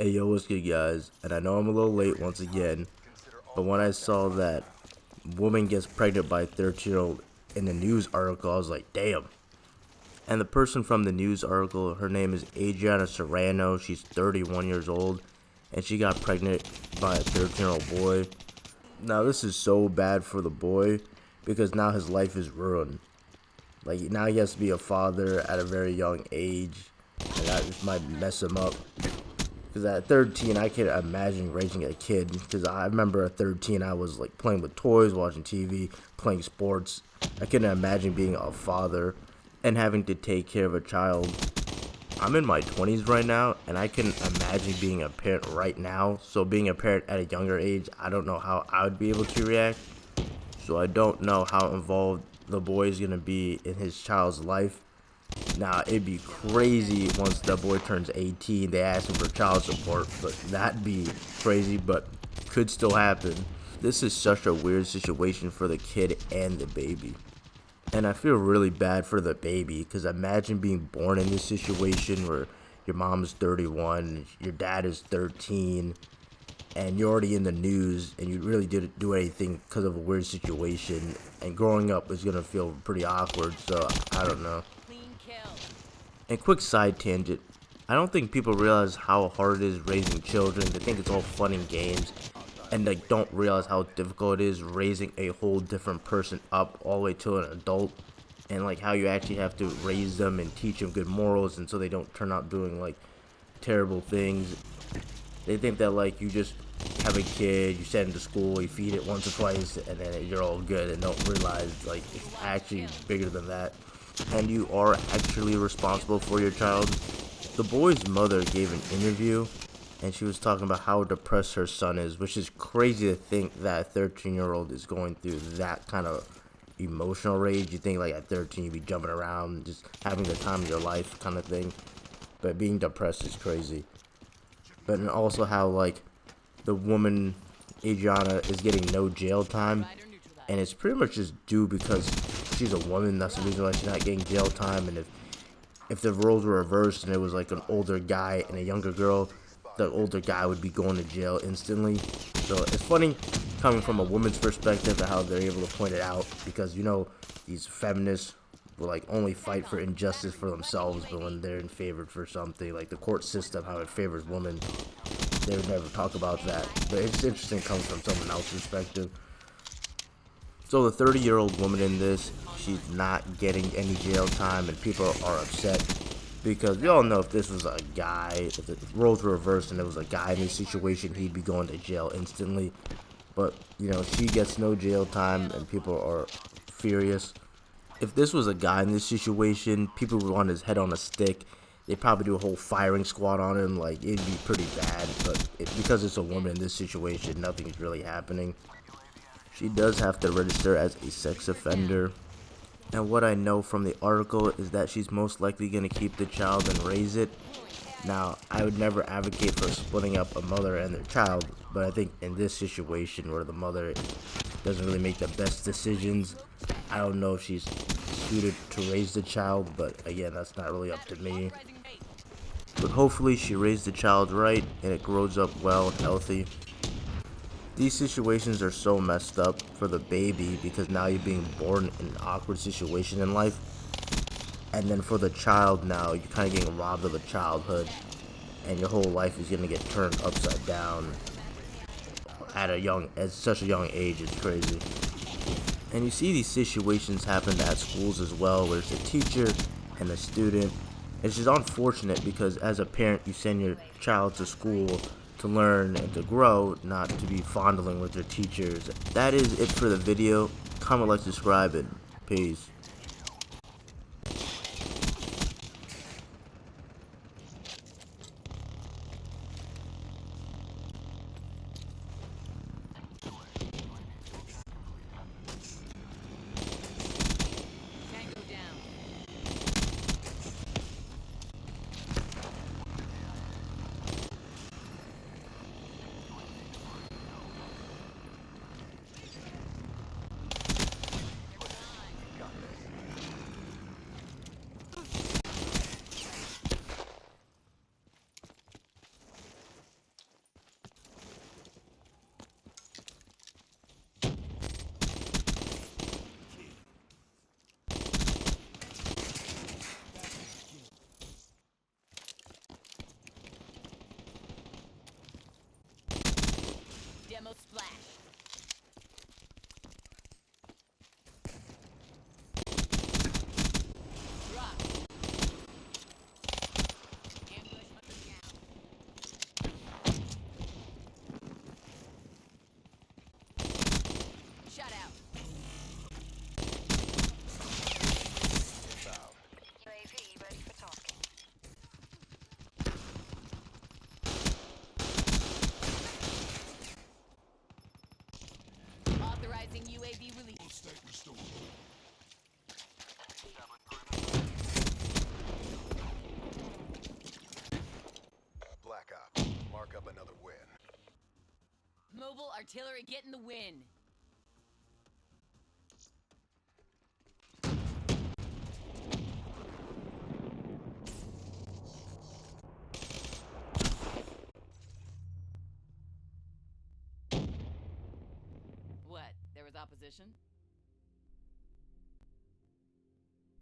Hey yo, what's good guys? And I know I'm a little late once again, but when I saw that woman gets pregnant by a 13-year-old in the news article, I was like, damn. And the person from the news article, her name is Adriana Serrano. She's 31 years old, and she got pregnant by a 13-year-old boy. Now this is so bad for the boy because now his life is ruined. Like now he has to be a father at a very young age, and that just might mess him up. Because at 13, I can't imagine raising a kid. Because I remember at 13, I was like playing with toys, watching TV, playing sports. I couldn't imagine being a father and having to take care of a child. I'm in my 20s right now, and I can imagine being a parent right now. So being a parent at a younger age, I don't know how I would be able to react. So I don't know how involved the boy is going to be in his child's life. Now, it'd be crazy once the boy turns 18, they ask him for child support, but that'd be crazy, but could still happen. This is such a weird situation for the kid and the baby. And I feel really bad for the baby, because imagine being born in this situation where your mom is 31, your dad is 13, and you're already in the news, and you really didn't do anything because of a weird situation, and growing up is going to feel pretty awkward, so I don't know. And quick side tangent, I don't think people realize how hard it is raising children. They think it's all fun and games, and they don't realize how difficult it is raising a whole different person up all the way to an adult, and like how you actually have to raise them and teach them good morals, and so they don't turn out doing like terrible things. They think that like you just have a kid, you send him to school, you feed it once or twice, and then you're all good, and don't realize like it's actually bigger than that. And you are actually responsible for your child. The boy's mother gave an interview, and she was talking about how depressed her son is, which is crazy to think that a 13-year-old is going through that kind of emotional rage. You think like at 13 you'd be jumping around, just having the time of your life kind of thing, but being depressed is crazy. But and also how like the woman Adriana is getting no jail time, and it's pretty much just due because she's a woman. That's the reason why she's not getting jail time. And if the roles were reversed and it was like an older guy and a younger girl, the older guy would be going to jail instantly. So it's funny coming from a woman's perspective and how they're able to point it out, because you know these feminists will like only fight for injustice for themselves, but when they're in favor for something like the court system, how it favors women, they would never talk about that. But it's interesting coming from someone else's perspective. So the 30-year-old woman in this, she's not getting any jail time, and people are upset because we all know if this was a guy, if the roles were reversed and it was a guy in this situation, he'd be going to jail instantly. But, you know, she gets no jail time, and people are furious. If this was a guy in this situation, people would want his head on a stick. They'd probably do a whole firing squad on him. Like, it'd be pretty bad. But because it's a woman in this situation, nothing's really happening. She does have to register as a sex offender. And what I know from the article is that she's most likely going to keep the child and raise it. Now, I would never advocate for splitting up a mother and their child, but I think in this situation where the mother doesn't really make the best decisions, I don't know if she's suited to raise the child, but again, that's not really up to me. But hopefully she raised the child right and it grows up well and healthy. These situations are so messed up for the baby because now you're being born in an awkward situation in life. And then for the child now, you're kind of getting robbed of a childhood. And your whole life is going to get turned upside down at such a young age. It's crazy. And you see these situations happen at schools as well, where it's a teacher and a student. It's just unfortunate because as a parent, you send your child to school to learn and to grow, not to be fondling with their teachers. That is it for the video. Comment, like, subscribe, and peace. ammo splash. Drop. Ambush hunter down. Shut out. Inbound. UAV ready for tasking. Authorizing UAV release. State restored. Black Ops. Mark up another win. Mobile artillery getting the win. What? There was opposition?